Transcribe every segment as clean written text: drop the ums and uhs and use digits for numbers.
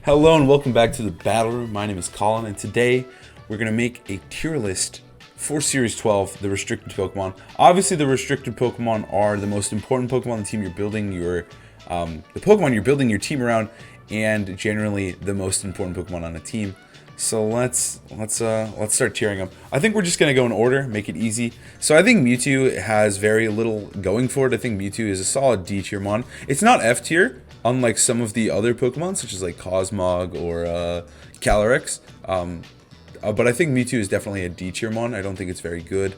Hello and welcome back to the Battle Room. My name is Colin, and today we're going to make a tier list for Series 12, the restricted Pokemon. Obviously, the restricted Pokemon are the most important Pokemon on the team you're building the Pokemon you're building your team around, and generally the most important Pokemon on a team. So let's start tiering them. I think we're just gonna go in order, make it easy. So I think Mewtwo has very little going for it. I think Mewtwo is a solid D tier mon. It's not F tier, unlike some of the other Pokemon, such as like Cosmog or Calyrex. But I think Mewtwo is definitely a D tier mon. I don't think it's very good.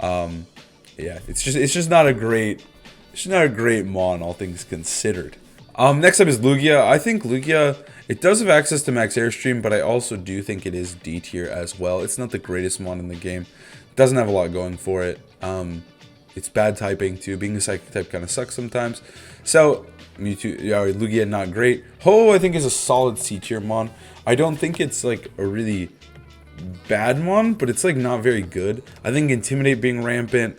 Yeah, it's just not a great mon, all things considered. Next up is Lugia. I think Lugia, it does have access to max airstream, but I also do think it is D tier as well. It's not the greatest mon in the game. It doesn't have a lot going for it. It's bad typing too. Being a psychic type kind of sucks sometimes. So Mewtwo, Lugia, not great. Ho, I think is a solid C tier mon. I don't think it's like a really bad mon, but it's like not very good. I think Intimidate being rampant,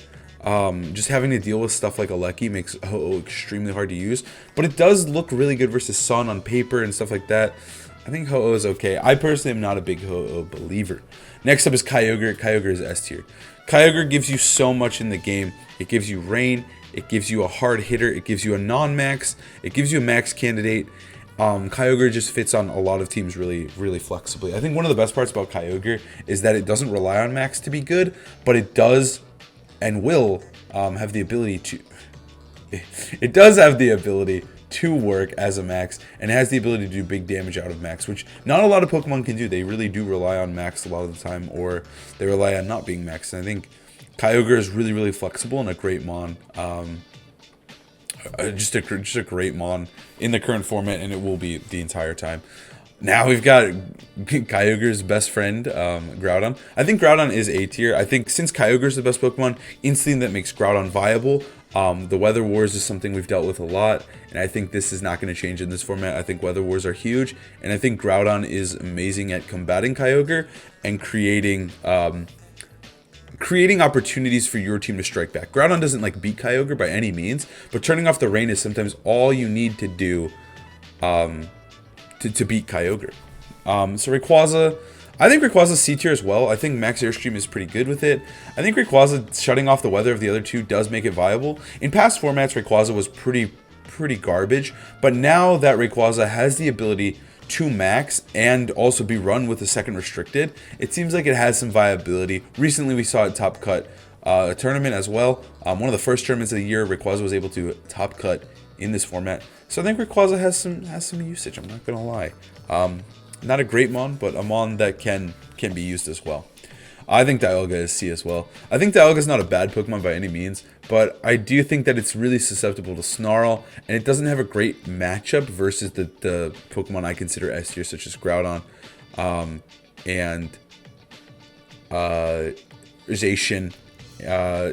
just having to deal with stuff like Aleki makes Ho-Oh extremely hard to use, but it does look really good versus Sun on paper and stuff like that. I think Ho-Oh is okay. I personally am not a big Ho-Oh believer. Next up is Kyogre. Kyogre is S tier. Kyogre gives you so much in the game. It gives you rain, it gives you a hard hitter, it gives you a non-max, it gives you a max candidate. Kyogre just fits on a lot of teams really flexibly. I think one of the best parts about Kyogre is that it doesn't rely on max to be good, but it does and will have the ability to it does have the ability to work as a max, and has the ability to do big damage out of max, which not a lot of Pokemon can do. They really do rely on max a lot of the time, or they rely on not being max. And I think Kyogre is really flexible and a great mon. Just a great mon in the current format, and it will be the entire time. Now we've got Kyogre's best friend, Groudon. I think Groudon is A tier. I think since Kyogre is the best Pokemon, instantly that makes Groudon viable. The Weather Wars is something we've dealt with a lot, and I think this is not going to change in this format. I think Weather Wars are huge, and I think Groudon is amazing at combating Kyogre and creating opportunities for your team to strike back. Groudon doesn't like beat Kyogre by any means, but turning off the rain is sometimes all you need to do to beat Kyogre. So Rayquaza, I think Rayquaza's C tier as well. I think max airstream is pretty good with it. I think Rayquaza shutting off the weather of the other two does make it viable. In past formats, Rayquaza was pretty garbage, but now that Rayquaza has the ability to max and also be run with a second restricted, it seems like it has some viability. Recently we saw it top cut a tournament as well. One of the first tournaments of the year, Rayquaza was able to top cut in this format. So I think Rayquaza has some usage, I'm not gonna lie. Not a great mon, but a mon that can be used as well. I think Dialga is C as well. I think Dialga is not a bad Pokemon by any means, but I do think that it's really susceptible to Snarl, and it doesn't have a great matchup versus the Pokemon I consider S tier, such as Groudon, and Zation.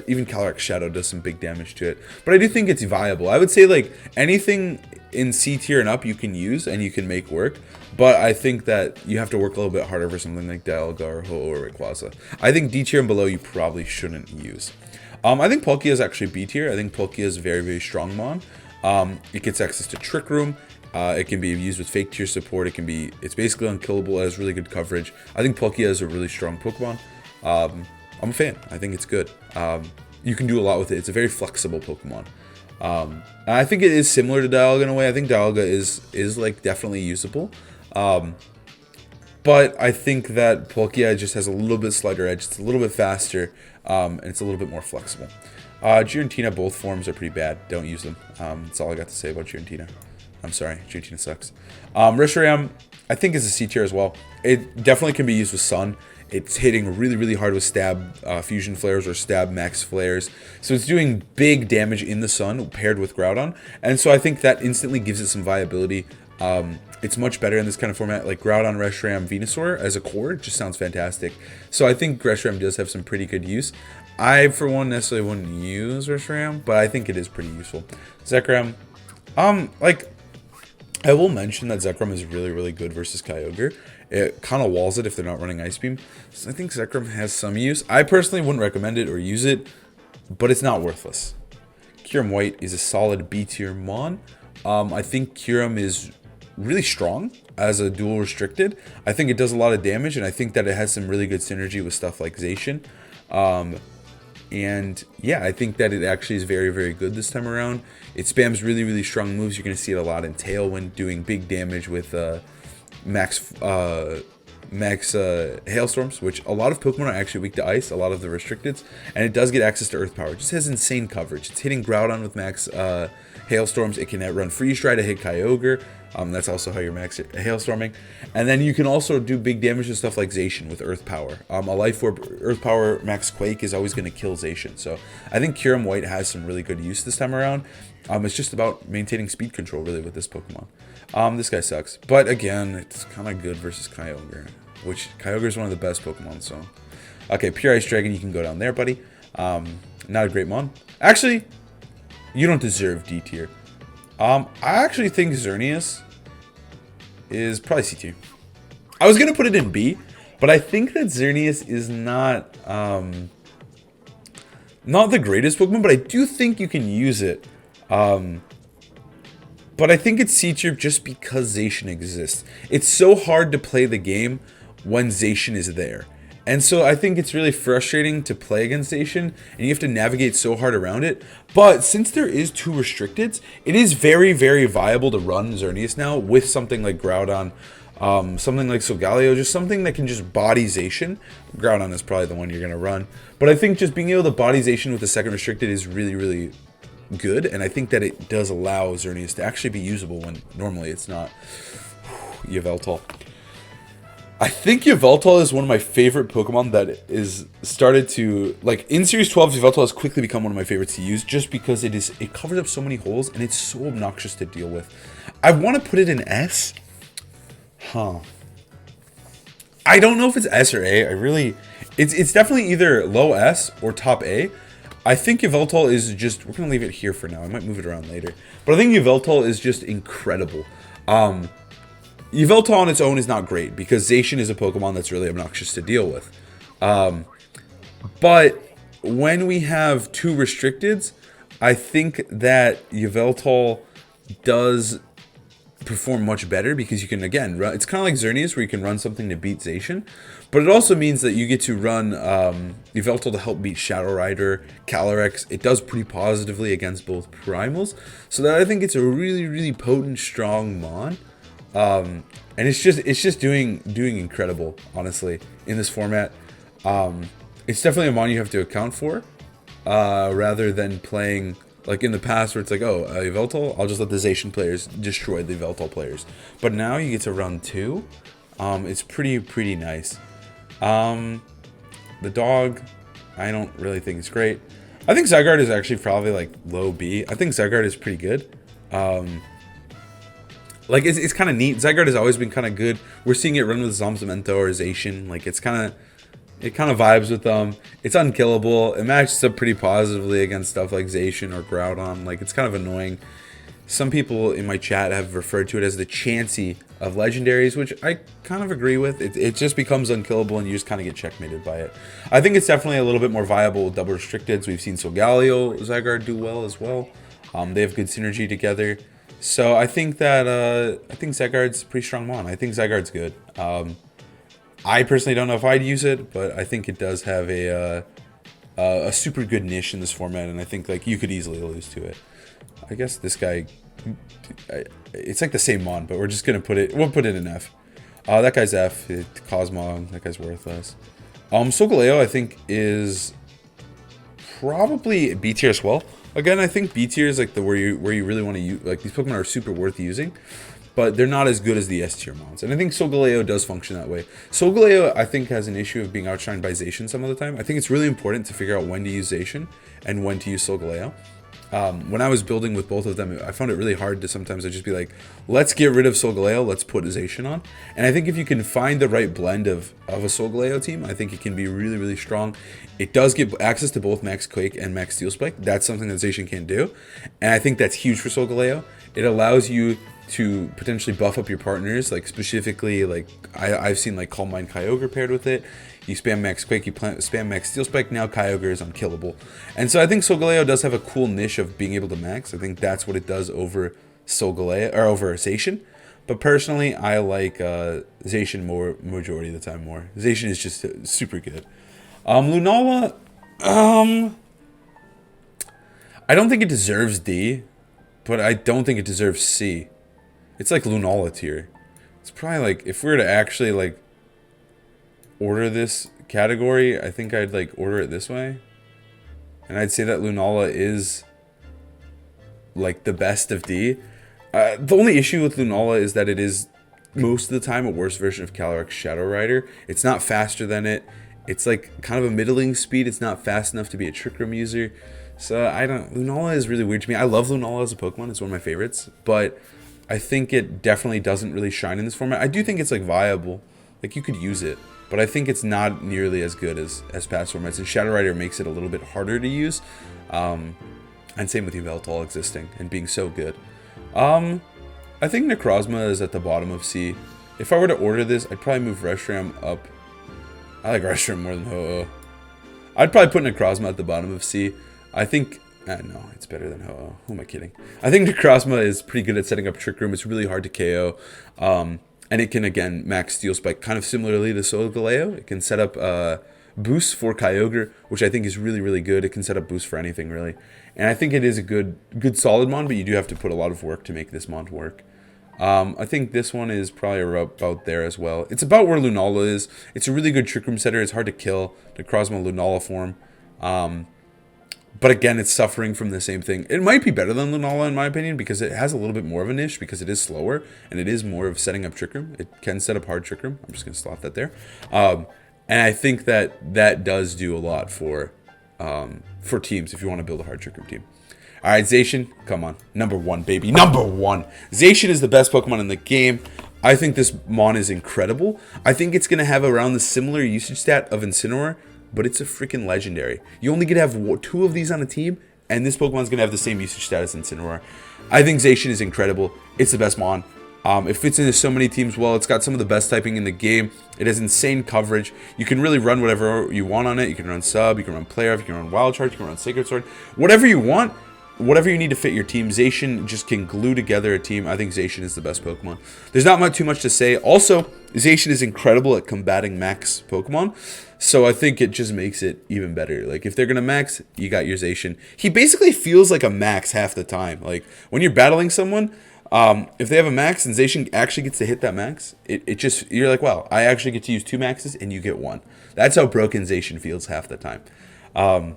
Even Calyrex Shadow does some big damage to it, but I do think it's viable. I would say like anything in C tier and up you can use and you can make work, but I think that you have to work a little bit harder for something like Dialga or Ho-Oh or Rayquaza. I think D tier and below you probably shouldn't use. I think Poki is actually B tier. I think Poki is very strong mon. It gets access to Trick Room. It can be used with fake tier support. It's basically unkillable. It has really good coverage. I think Poki is a really strong Pokemon. I'm a fan. I think it's good. You can do a lot with it. It's a very flexible Pokemon. And I think it is similar to Dialga in a way. I think Dialga is like definitely usable. But I think that Palkia just has a little bit slighter edge. It's a little bit faster, and it's a little bit more flexible. Giratina, both forms are pretty bad. Don't use them. That's all I got to say about Giratina. I'm sorry, Giratina sucks. Reshiram, I think is a C tier as well. It definitely can be used with Sun. It's hitting really hard with stab fusion flares or stab max flares. So it's doing big damage in the sun paired with Groudon. And so I think that instantly gives it some viability. It's much better in this kind of format. Like Groudon, Reshiram, Venusaur as a core just sounds fantastic. So I think Reshiram does have some pretty good use. I, for one, necessarily wouldn't use Reshiram, but I think it is pretty useful. Zekrom, I will mention that Zekrom is really good versus Kyogre. It kind of walls it if they're not running Ice Beam. So I think Zekrom has some use. I personally wouldn't recommend it or use it, but it's not worthless. Kyurem White is a solid B tier mon. I think Kyurem is really strong. as a dual restricted. I think it does a lot of damage, and I think that it has some really good synergy with stuff like Zation. And yeah, I think that it actually is very, very good this time around. It spams really, really strong moves. You're going to see it a lot in Tailwind, doing big damage with max Hailstorms, which a lot of Pokemon are actually weak to Ice, a lot of the restricteds, and it does get access to Earth Power. It just has insane coverage. It's hitting Groudon with max Hailstorms. It can run Freeze Dry to hit Kyogre. That's also how you're max Hailstorming. And then you can also do big damage to stuff like Zation with Earth Power. A Life Orb Earth Power max Quake is always going to kill Zation. So I think Kyurem White has some really good use this time around. It's just about maintaining speed control really with this Pokemon. This guy sucks. But again, it's kind of good versus Kyogre, which Kyogre is one of the best Pokemon. So, okay, Pure Ice Dragon, you can go down there, buddy. Not a great mon. Actually, you don't deserve D tier. I actually think Xerneas is probably C tier. I was gonna put it in B, but I think that Xerneas is not the greatest Pokemon, but I do think you can use it. But I think it's C tier just because Zation exists. It's so hard to play the game when Zation is there. And so I think it's really frustrating to play against Zation, and you have to navigate so hard around it. But since there is 2 restricteds, it is very, very viable to run Xerneas now with something like Groudon, something like Solgaleo, just something that can just body Zation. Groudon is probably the one you're going to run. But I think just being able to body Zation with the second restricted is really, really good. And I think that it does allow Xerneas to actually be usable when normally it's not. Yveltal. I think Yveltal is one of my favorite Pokemon that is started to, like, in Series 12, Yveltal has quickly become one of my favorites to use just because it covers up so many holes and it's so obnoxious to deal with. I want to put it in S. I don't know if it's S or A. It's definitely either low S or top A. I think Yveltal is just, we're going to leave it here for now. I might move it around later. But I think Yveltal is just incredible. Yveltal on its own is not great because Zation is a Pokemon that's really obnoxious to deal with. But when we have 2 restricteds, I think that Yveltal does perform much better because you can, again, run, it's kind of like Xerneas where you can run something to beat Zation. But it also means that you get to run Yveltal to help beat Shadow Rider, Calyrex. It does pretty positively against both Primals. So that I think it's a really, really potent, strong Mon. And it's just doing incredible, honestly, in this format. It's definitely a mon you have to account for, rather than playing like in the past where it's like, oh, Yveltal, I'll just let the Zation players destroy the Yveltal players. But now you get to run 2. It's pretty nice. The dog, I don't really think it's great. I think Zygarde is actually probably like low B. I think Zygarde is pretty good. Like, it's kind of neat. Zygarde has always been kind of good. We're seeing it run with Zombenta or Zation. Like, it kind of vibes with them. It's unkillable. It matches up pretty positively against stuff like Zation or Groudon. Like, it's kind of annoying. Some people in my chat have referred to it as the Chansey of Legendaries, which I kind of agree with. It just becomes unkillable and you just kind of get checkmated by it. I think it's definitely a little bit more viable with double restricteds. We've seen Solgaleo, Zygarde do well as well. They have good synergy together. So I think that Zygarde's a pretty strong mon. I think Zygarde's good. I personally don't know if I'd use it, but I think it does have a super good niche in this format, and I think like you could easily lose to it. I guess this guy, it's like the same mon, but we're just gonna we'll put it in F. That guy's F. Cosmo, that guy's worthless. Solgaleo I think is probably B tier as well. Again, I think B tier is like where you really want to use, like, these Pokemon are super worth using, but they're not as good as the S tier mons. And I think Solgaleo does function that way. Solgaleo, I think, has an issue of being outshined by Zation some of the time. I think it's really important to figure out when to use Zation and when to use Solgaleo. When I was building with both of them, I found it really hard to sometimes I'd just be like, let's get rid of Solgaleo, let's put Zation on. And I think if you can find the right blend of a Solgaleo team, I think it can be really, really strong. It does give access to both Max Quake and Max Steel Spike. That's something that Zation can't do. And I think that's huge for Solgaleo. It allows you to potentially buff up your partners, like specifically, like I've seen like Calm Mind Kyogre paired with it. You spam Max Quake, you spam Max Steel Spike, now Kyogre is unkillable. And so I think Solgaleo does have a cool niche of being able to max. I think that's what it does over Solgaleo, or over Zation. But personally, I like Zation more majority of the time more. Zation is just super good. Lunala, I don't think it deserves D, but I don't think it deserves C. It's like Lunala tier. It's probably like, if we were to actually like order this category, I think I'd like order it this way. And I'd say that Lunala is like the best of D. The only issue with Lunala is that it is most of the time a worse version of Calyrex Shadow Rider. It's not faster than it. It's like kind of a middling speed. It's not fast enough to be a Trick Room user. So Lunala is really weird to me. I love Lunala as a Pokemon. It's one of my favorites. But I think it definitely doesn't really shine in this format. I do think it's like viable. Like you could use it. But I think it's not nearly as good as past formats. And Shadow Rider makes it a little bit harder to use. And same with Yveltal existing and being so good. I think Necrozma is at the bottom of C. If I were to order this, I'd probably move Reshiram up. I like Reshiram more than Ho-Oh. I'd probably put Necrozma at the bottom of C. I think... no, it's better than Ho-Oh. Who am I kidding? I think Necrozma is pretty good at setting up Trick Room. It's really hard to KO. And it can, again, max Steel Spike, kind of similarly to Solgaleo. It can set up boosts for Kyogre, which I think is really, really good. It can set up boosts for anything, really. And I think it is a good solid mon, but you do have to put a lot of work to make this mon work. I think this one is probably about there as well. It's about where Lunala is. It's a really good Trick Room setter. It's hard to kill. Necrozma Lunala form. But again, it's suffering from the same thing. It might be better than Lunala in my opinion because it has a little bit more of a niche because it is slower and it is more of setting up Trick Room. It can set up hard Trick Room. I'm just going to slot that there. And I think that does do a lot for teams if you want to build a hard Trick Room team. All right, Zation, come on. Number 1, baby. Number 1. Zation is the best Pokemon in the game. I think this mon is incredible. I think it's going to have around the similar usage stat of Incineroar, but it's a freaking legendary. You only get to have 2 of these on a team, and this Pokemon's going to have the same usage stat as Incineroar. I think Zation is incredible. It's the best mon. It fits into so many teams well. It's got some of the best typing in the game. It has insane coverage. You can really run whatever you want on it. You can run Sub, you can run Play Rough, you can run Wild Charge, you can run Sacred Sword. Whatever you want, whatever you need to fit your team, Zation just can glue together a team. I think Zation is the best Pokemon. There's not too much to say. Also, Zation is incredible at combating max Pokemon. So I think it just makes it even better. Like, if they're going to max, you got your Zation. He basically feels like a max half the time. Like, when you're battling someone... if they have a max and Zation actually gets to hit that max, it just, you're like, wow, I actually get to use 2 maxes and you get 1. That's how broken Zation feels half the time. I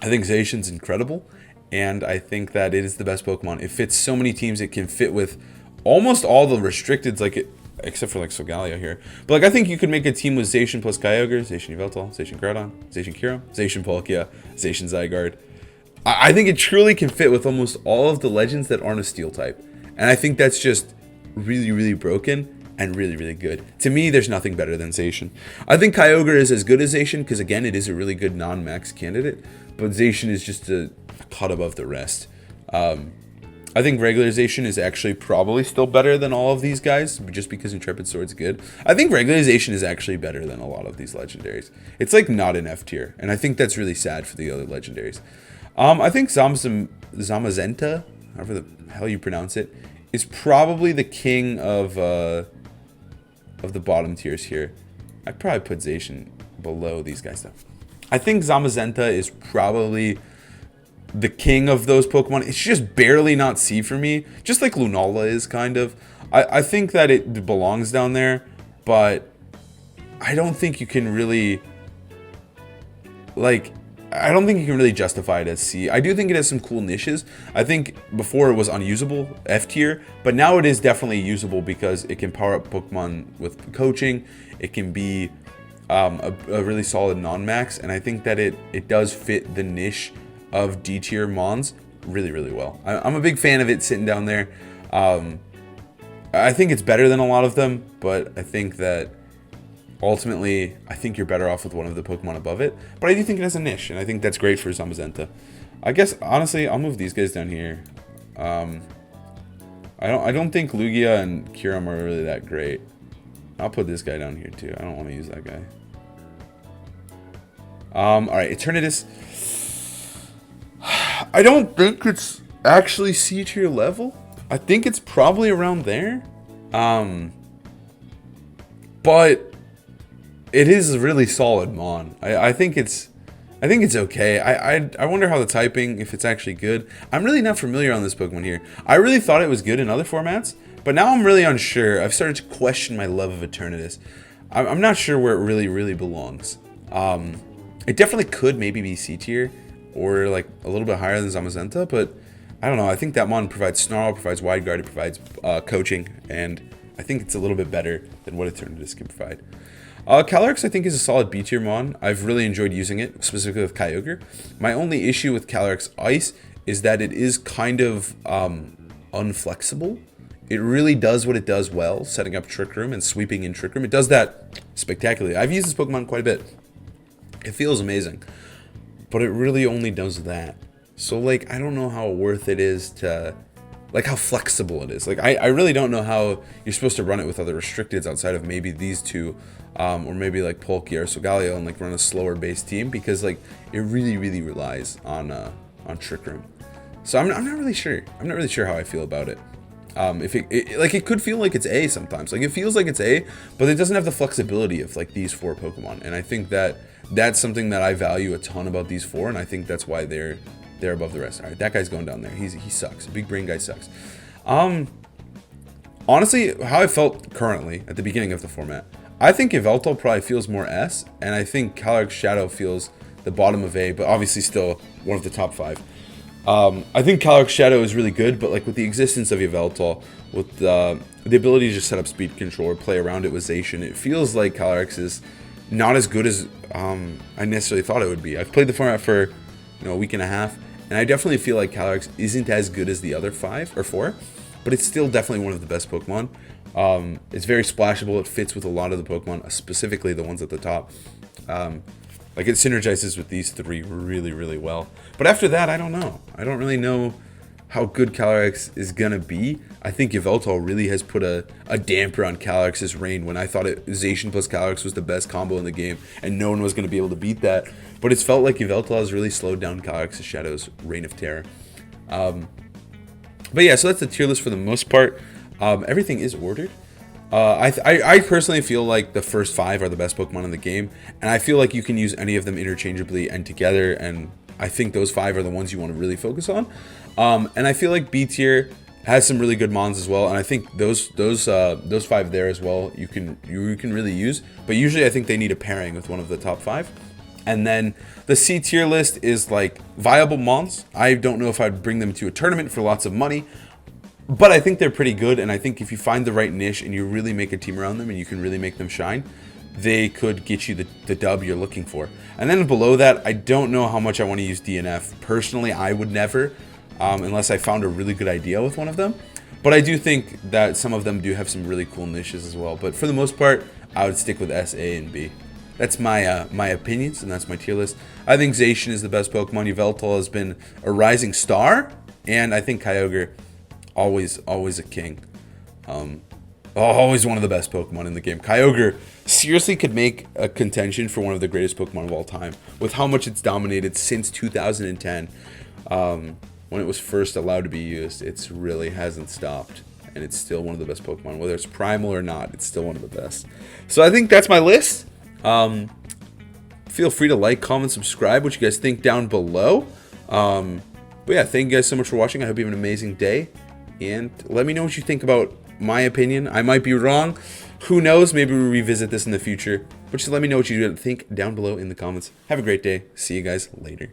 think Zation's incredible, and I think that it is the best Pokemon. It fits so many teams. It can fit with almost all the restricteds, like except for like Solgaleo here. But like, I think you could make a team with Zation plus Kyogre, Zation Yveltal, Zation Groudon, Zation Kiro, Zation Poki, Zation Zygarde. I think it truly can fit with almost all of the legends that aren't a Steel type. And I think that's just really, really broken and really, really good. To me, there's nothing better than Zation. I think Kyogre is as good as Zation because, again, it is a really good non-max candidate. But Zation is just a cut above the rest. I think regular Zation is actually probably still better than all of these guys just because Intrepid Sword's good. I think regular Zation is actually better than a lot of these legendaries. It's like not an F tier. And I think that's really sad for the other legendaries. I think Zamazenta, however the hell you pronounce it, is probably the king of the bottom tiers here. I'd probably put Zation below these guys though. I think Zamazenta is probably the king of those Pokemon. It's just barely not C for me, just like Lunala is kind of. I think that it belongs down there, but I don't think you can really I don't think you can really justify it as C. I do think it has some cool niches. I think before it was unusable, F tier, but now it is definitely usable because it can power up Pokemon with coaching. It can be a really solid non-max, and I think that it does fit the niche of D tier mons really, really well. I'm a big fan of it sitting down there. I think it's better than a lot of them, but I think that ultimately, I think you're better off with one of the Pokemon above it. But I do think it has a niche, and I think that's great for Zamazenta. I guess, honestly, I'll move these guys down here. I don't think Lugia and Kyurem are really that great. I'll put this guy down here, too. I don't want to use that guy. Alright, Eternatus. I don't think it's actually C tier level. I think it's probably around there. But it is a really solid mon. I think it's okay. I wonder how the typing, if it's actually good. I'm really not familiar on this Pokemon here. I really thought it was good in other formats, but now I'm really unsure. I've started to question my love of Eternatus. I'm not sure where it really belongs. It definitely could maybe be C tier or like a little bit higher than Zombenta, but I don't know. I think that mon provides Snarl, provides Wide Guard, it provides coaching, and I think it's a little bit better than what Eternatus can provide. Calix, I think, is a solid B tier mon. I've really enjoyed using it, specifically with Kyogre. My only issue with Calix Ice is that it is kind of unflexible. It really does what it does well, setting up Trick Room and sweeping in Trick Room. It does that spectacularly. I've used this Pokemon quite a bit. It feels amazing, but it really only does that. So, like, I don't know how worth it is to, like, how flexible it is. Like, I really don't know how you're supposed to run it with other restricteds outside of maybe these two, or maybe like Poki or Solgaleo, and like run a slower base team, because like it really relies on Trick Room. So I'm not really sure. I'm not really sure how I feel about it. If it could feel like it's A sometimes. Like, it feels like it's A, but it doesn't have the flexibility of like these four Pokemon. And I think that that's something that I value a ton about these four, and I think that's why they're above the rest. All right, that guy's going down there. He sucks. Big brain guy sucks. Honestly, how I felt currently at the beginning of the format, I think Yveltal probably feels more S, and I think Calix Shadow feels the bottom of A, but obviously still one of the top 5. I think Calix Shadow is really good, but like with the existence of Yveltal, with the ability to just set up speed control or play around it with Zation, it feels like Calix is not as good as I necessarily thought it would be. I've played the format for a week and a half, and I definitely feel like Calix isn't as good as the other 5 or 4, but it's still definitely one of the best Pokemon. It's very splashable. It fits with a lot of the Pokemon, specifically the ones at the top. Like, it synergizes with these 3 really well. But after that, I don't know. I don't really know how good Calix is gonna be. I think Yveltal really has put a damper on Calix's reign, when I thought Zation plus Calix was the best combo in the game, and no one was gonna be able to beat that. But it's felt like Yveltal has really slowed down Calix's Shadow's reign of terror. But yeah, so that's the tier list for the most part. Everything is ordered. I personally feel like the first 5 are the best Pokemon in the game, and I feel like you can use any of them interchangeably and together, and I think those 5 are the ones you want to really focus on. And I feel like B tier has some really good mons as well, and I think those 5 there as well you can really use. But usually I think they need a pairing with one of the top 5. And then the C tier list is like viable mons. I don't know if I'd bring them to a tournament for lots of money, but I think they're pretty good, and I think if you find the right niche and you really make a team around them and you can really make them shine, they could get you the dub you're looking for. And then below that, I don't know how much I want to use DNF. Personally, I would never, unless I found a really good idea with one of them. But I do think that some of them do have some really cool niches as well. But for the most part, I would stick with S, A, and B. That's my my opinions, and that's my tier list. I think Zation is the best Pokemon. Yveltal has been a rising star, and I think Kyogre, always a king. Always one of the best Pokemon in the game. Kyogre seriously could make a contention for one of the greatest Pokemon of all time, with how much it's dominated since 2010, when it was first allowed to be used. It really hasn't stopped, and it's still one of the best Pokemon. Whether it's primal or not, it's still one of the best. So I think that's my list. Feel free to like, comment, subscribe, what you guys think down below. But yeah, thank you guys so much for watching. I hope you have an amazing day, and let me know what you think about my opinion. I might be wrong. Who knows? Maybe we'll revisit this in the future. But just let me know what you think down below in the comments. Have a great day. See you guys later.